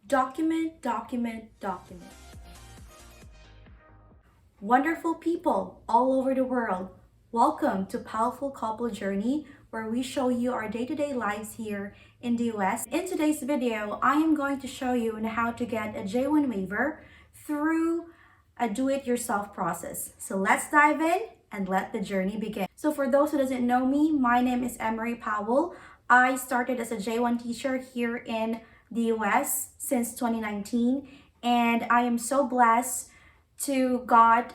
Document, document, document. Wonderful people all over the world, welcome to Powerful Couple Journey, where we show you our day-to-day lives here in the US. In today's video, I am going to show you on how to get a J1 waiver through a do-it-yourself process. So let's dive in and let the journey begin. So for those who doesn't know me, my name is Emery Powell. I started as a J1 teacher here in the US since 2019, and I am so blessed to got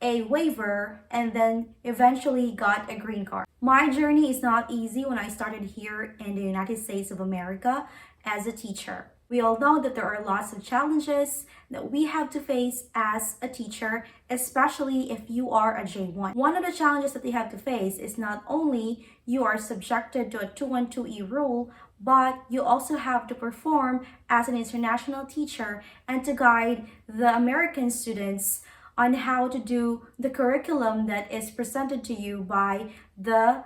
a waiver and then eventually got a green card. My journey is not easy when I started here in the United States of America as a teacher. We all know that there are lots of challenges that we have to face as a teacher, especially if you are a J1. One of the challenges that you have to face is not only you are subjected to a 212E rule, but you also have to perform as an international teacher and to guide the American students on how to do the curriculum that is presented to you by the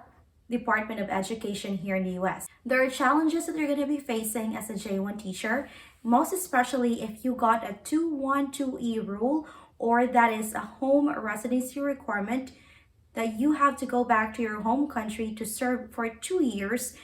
Department of Education here in the US. There are challenges that you're going to be facing as a J1 teacher, most especially if you got a 212E rule, or that is a home residency requirement that you have to go back to your home country to serve for 2 years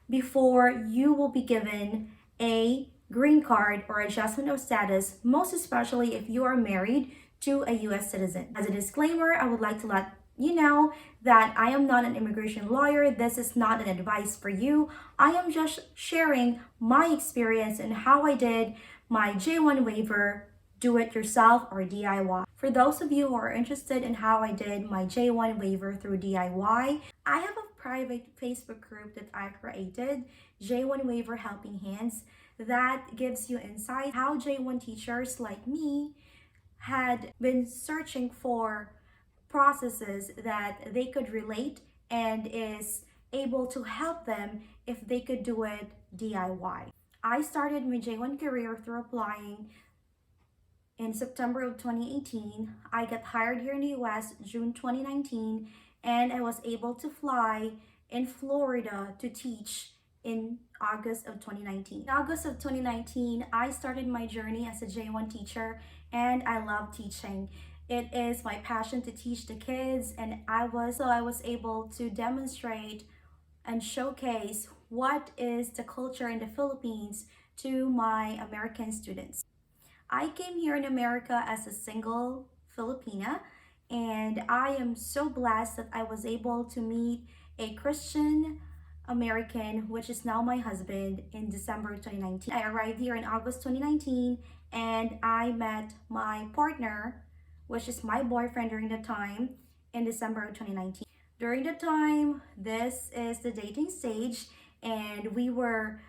before you will be given a green card or adjustment of status, most especially if you are married to a US citizen. As a disclaimer, I would like to let you know that I am not an immigration lawyer. This is not an advice for you. I am just sharing my experience and how I did my J1 waiver, do it yourself or DIY. For those of you who are interested in how I did my J1 waiver through DIY, I have a private Facebook group that I created, J1 Waiver Helping Hands, that gives you insight how J1 teachers like me had been searching for processes that they could relate and is able to help them if they could do it DIY. I started my J1 career through applying in September of 2018. I got hired here in the US June 2019, and I was able to fly in Florida to teach in August of 2019. In August of 2019, I started my journey as a J1 teacher, and I love teaching. It is my passion to teach the kids, and I was able to demonstrate and showcase what is the culture in the Philippines to my American students. I came here in America as a single Filipina, and I am so blessed that I was able to meet a Christian American, which is now my husband, in December 2019. I arrived here in August 2019, and I met my partner, which is my boyfriend during the time, in December of 2019. During the time, this is the dating stage, and we were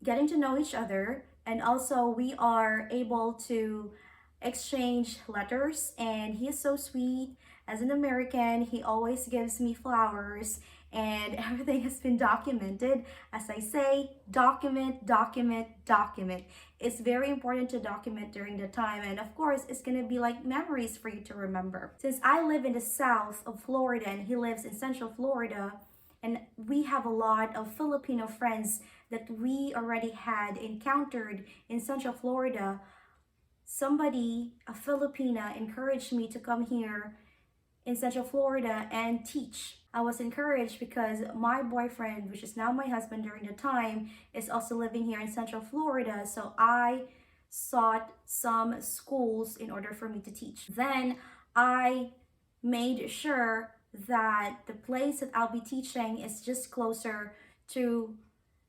getting to know each other, and also we are able to exchange letters, and he is so sweet. As an American, he always gives me flowers, and everything has been documented. As I say, document, document, document. It's very important to document during the time, and of course it's going to be like memories for you to remember. Since I live in the south of Florida and he lives in central Florida, and we have a lot of Filipino friends that we already had encountered in Central Florida, somebody, a Filipina, encouraged me to come here in Central Florida and teach. I was encouraged because my boyfriend, which is now my husband during the time, is also living here in Central Florida, so I sought some schools in order for me to teach. Then I made sure that the place that I'll be teaching is just closer to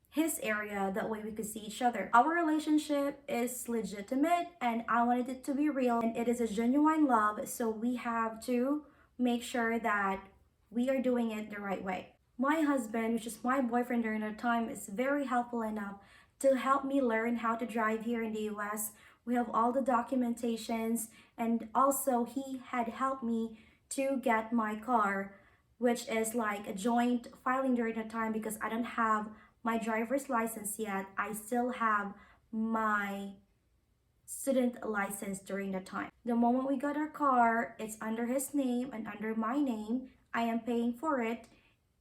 his area, that way we could see each other. Our relationship is legitimate, and I wanted it to be real, and it is a genuine love, so we have to make sure that we are doing it the right way. My husband, which is my boyfriend during that time, is very helpful enough to help me learn how to drive here in the US. We have all the documentations, and also he had helped me to get my car, which is like a joint filing during the time because I don't have my driver's license yet. I still have my student license during the time. The moment we got our car, it's under his name and under my name. I am paying for it,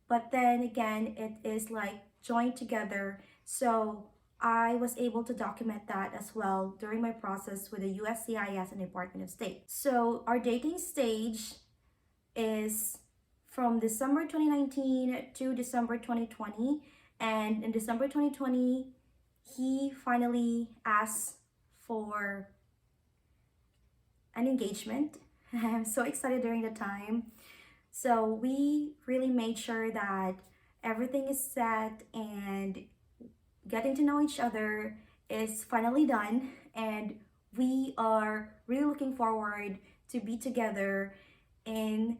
but then again, it is like joined together. So I was able to document that as well during my process with the USCIS and Department of State. So our dating stage is from December 2019 to December 2020. And in December 2020, he finally asked for an engagement. I'm so excited during the time. So we really made sure that everything is set and getting to know each other is finally done, and we are really looking forward to be together in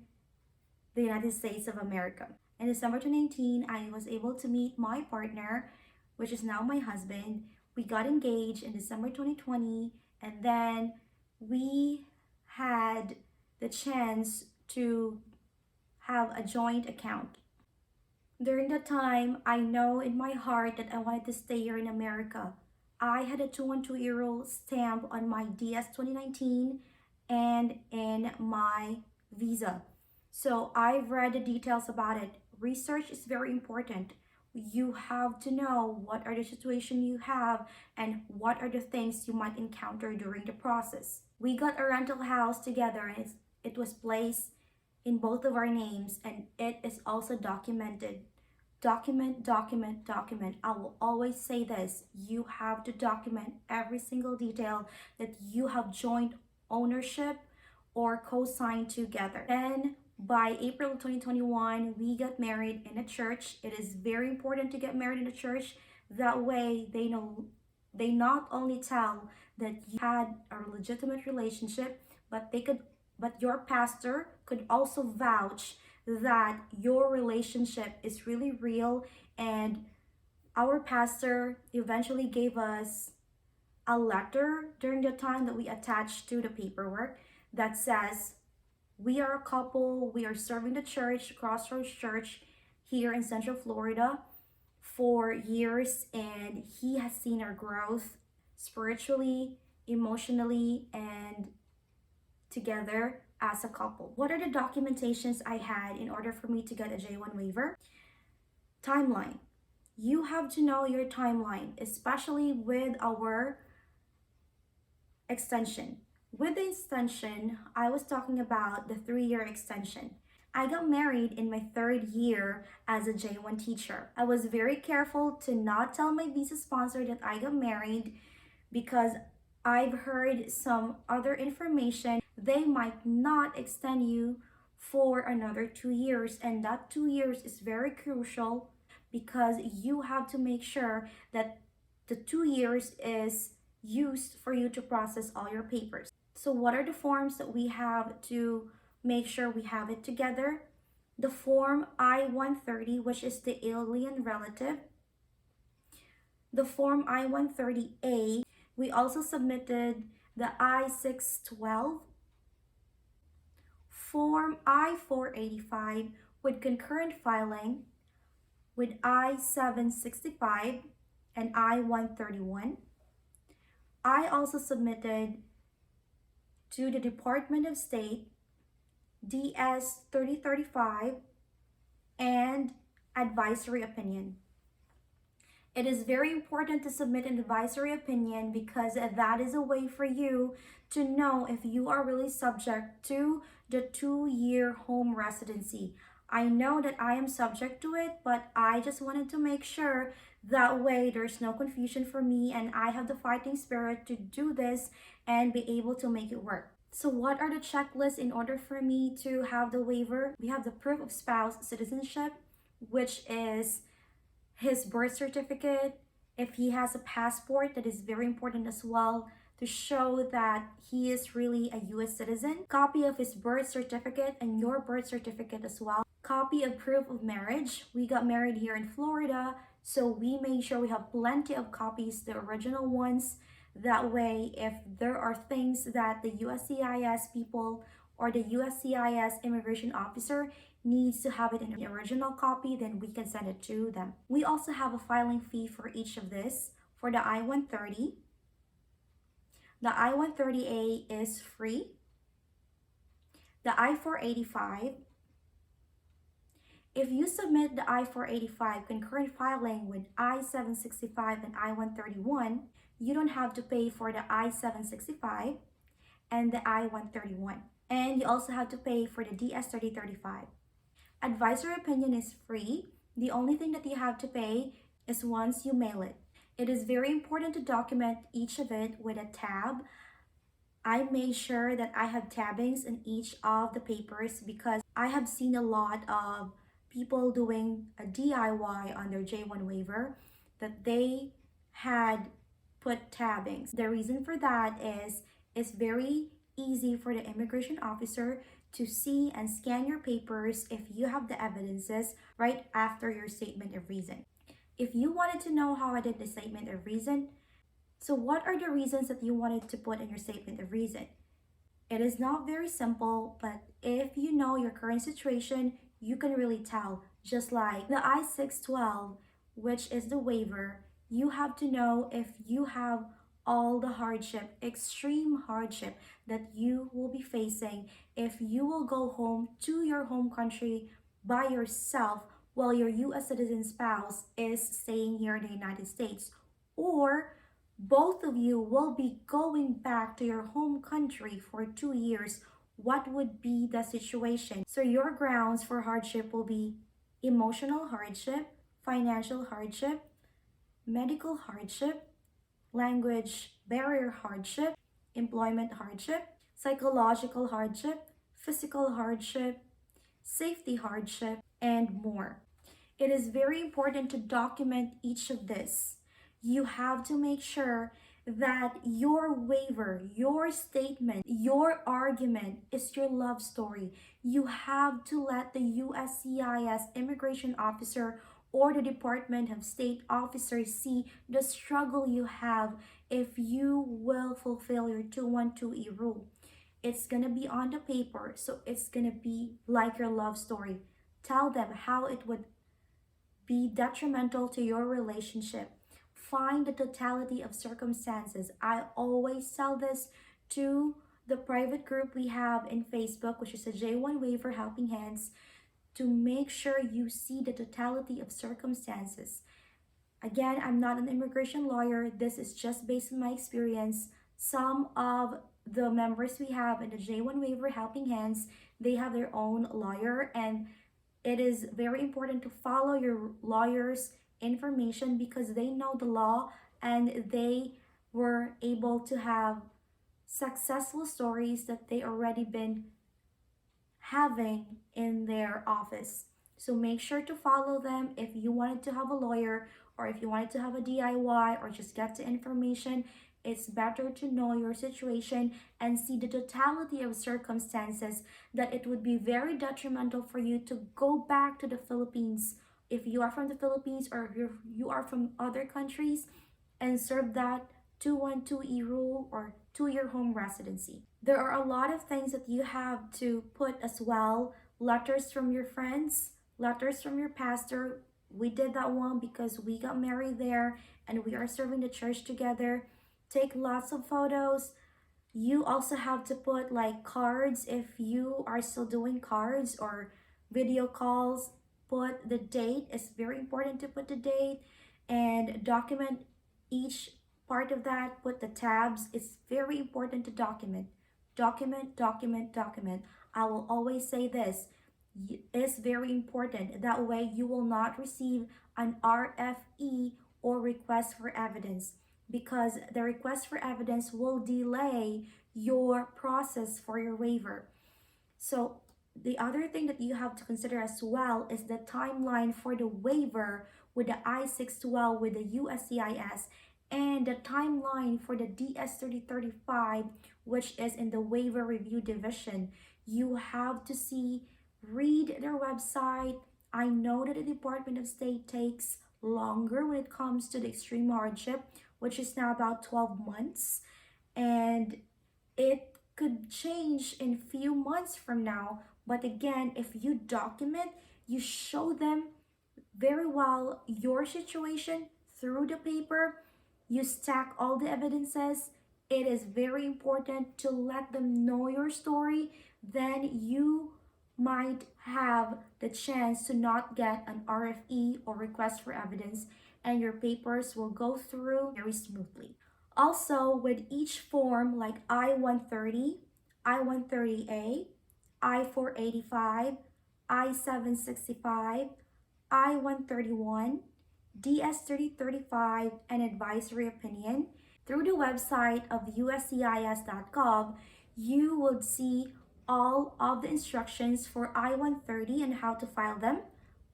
the United States of America. In December 2019, I was able to meet my partner, which is now my husband. We got engaged in December 2020, and then we had the chance to have a joint account. During that time, I know in my heart that I wanted to stay here in America. I had a 212-year-old stamp on my DS 2019 and in my visa. So I've read the details about it. Research is very important. You have to know what are the situations you have and what are the things you might encounter during the process. We got a rental house together, and it was placed in both of our names, and it is also documented. Document, document, document. I will always say this: you have to document every single detail that you have joint ownership or co-signed together. Then by April 2021, we got married in a church. It is very important to get married in a church. That way they not only tell that you had a legitimate relationship, but your pastor could also vouch that your relationship is really real. And our pastor eventually gave us a letter during the time that we attached to the paperwork that says, we are a couple, we are serving the church, Crossroads Church, here in Central Florida for years, and he has seen our growth spiritually, emotionally, and together as a couple. What are the documentations I had in order for me to get a J1 waiver? Timeline. You have to know your timeline, especially with our extension. With the extension, I was talking about the 3-year extension. I got married in my 3rd year as a J1 teacher. I was very careful to not tell my visa sponsor that I got married, because I've heard some other information. They might not extend you for another 2 years, and that 2 years is very crucial because you have to make sure that the 2 years is used for you to process all your papers. So what are the forms that we have to make sure we have it together? The form I-130, which is the alien relative. The form I-130A. We also submitted the I-612, Form I-485 with concurrent filing, with I-765 and I-131. I also submitted to the Department of State DS 3035 and advisory opinion. It is very important to submit an advisory opinion because that is a way for you to know if you are really subject to the 2-year home residency. I know that I am subject to it, but I just wanted to make sure that way there's no confusion for me and I have the fighting spirit to do this and be able to make it work. So what are the checklists in order for me to have the waiver? We have the proof of spouse citizenship, which is his birth certificate. If he has a passport, that is very important as well to show that he is really a US citizen. Copy of his birth certificate and your birth certificate as well. Copy of proof of marriage. We got married here in Florida, so we made sure we have plenty of copies, the original ones. That way, if there are things that the USCIS people or the USCIS immigration officer needs to have it in the original copy, then we can send it to them. We also have a filing fee for each of this. For the I-130, the I-130A is free. The I-485 If you submit the I-485 concurrent filing with I-765 and I-131, you don't have to pay for the I-765 and the I-131. And you also have to pay for the DS-3035. Advisory opinion is free. The only thing that you have to pay is once you mail it. It is very important to document each of it with a tab. I made sure that I have tabbings in each of the papers because I have seen a lot of people doing a DIY on their J1 waiver that they had put tabbings. The reason for that is it's very easy for the immigration officer to see and scan your papers if you have the evidences right after your statement of reason. If you wanted to know how I did the statement of reason, so what are the reasons that you wanted to put in your statement of reason? It is not very simple, but if you know your current situation, you can really tell. Just like the I-612, which is the waiver, you have to know if you have all the hardship, extreme hardship that you will be facing if you will go home to your home country by yourself while your US citizen spouse is staying here in the United States, or both of you will be going back to your home country for 2 years. What would be the situation? So your grounds for hardship will be emotional hardship, financial hardship, medical hardship, language barrier hardship, employment hardship, psychological hardship, physical hardship, safety hardship, and more. It is very important to document each of this. You have to make sure that your waiver, your statement, your argument is your love story. You have to let the USCIS immigration officer or the Department of State officer see the struggle you have if you will fulfill your 212E rule. It's gonna be on the paper, so it's gonna be like your love story. Tell them how it would be detrimental to your relationship. Find the totality of circumstances. I always tell this to the private group we have in Facebook, which is a J1 Waiver Helping Hands, to make sure you see the totality of circumstances. Again, I'm not an immigration lawyer. This is just based on my experience. Some of the members we have in the J1 Waiver Helping Hands, they have their own lawyer, and it is very important to follow your lawyer's information because they know the law and they were able to have successful stories that they already been having in their office. So make sure to follow them if you wanted to have a lawyer or if you wanted to have a DIY or just get the information. It's better to know your situation and see the totality of circumstances, that it would be very detrimental for you to go back to the Philippines if you are from the Philippines or if you are from other countries and serve that 212E rule or 2-year home residency. There are a lot of things that you have to put as well. Letters from your friends, letters from your pastor. We did that one because we got married there and we are serving the church together. Take lots of photos. You also have to put like cards if you are still doing cards or video calls. Put the date. It's very important to put the date and document each part of that. Put the tabs. It's very important to document. Document, document, document. I will always say this. It's very important. That way you will not receive an RFE or request for evidence, because the request for evidence will delay your process for your waiver. So the other thing that you have to consider as well is the timeline for the waiver with the I-612 with the USCIS and the timeline for the DS-3035, which is in the waiver review division. You have to read their website. I know that the Department of State takes longer when it comes to the extreme hardship, which is now about 12 months, and it could change in few months from now. But again, if you document, you show them very well your situation through the paper, you stack all the evidences. It is very important to let them know your story. Then you might have the chance to not get an RFE or request for evidence, and your papers will go through very smoothly. Also, with each form like I-130, I-130A, I-485, I-765, I-131, DS-3035, and advisory opinion, through the website of uscis.gov, you would see all of the instructions for I-130 and how to file them,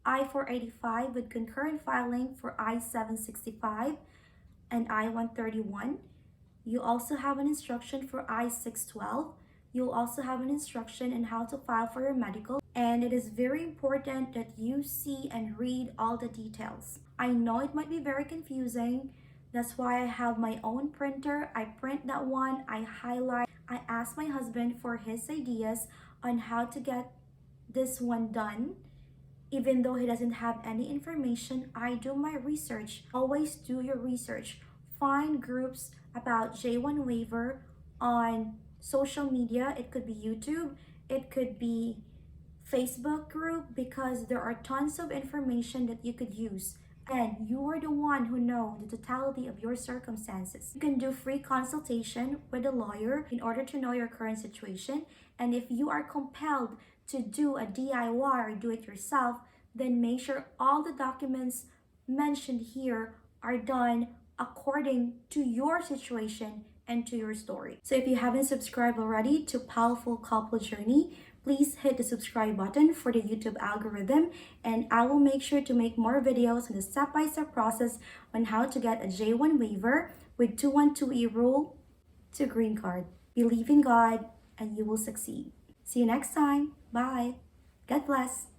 I-485 with concurrent filing for I-765 and I-131. You also have an instruction for I-612. You'll also have an instruction in how to file for your medical. And it is very important that you see and read all the details. I know it might be very confusing. That's why I have my own printer. I print that one, I highlight. I ask my husband for his ideas on how to get this one done. Even though he doesn't have any information, I do my research. Always do your research. Find groups about J1 waiver on social media. It could be YouTube, it could be Facebook group, because there are tons of information that you could use. And you are the one who knows the totality of your circumstances. You can do free consultation with a lawyer in order to know your current situation. And if you are compelled to do a DIY or do it yourself, then make sure all the documents mentioned here are done according to your situation and to your story. So if you haven't subscribed already to Powerful Couple Journey, please hit the subscribe button for the YouTube algorithm, and I will make sure to make more videos on the step-by-step process on how to get a J1 waiver with 212E rule to green card. Believe in God and you will succeed. See you next time. Bye. God bless.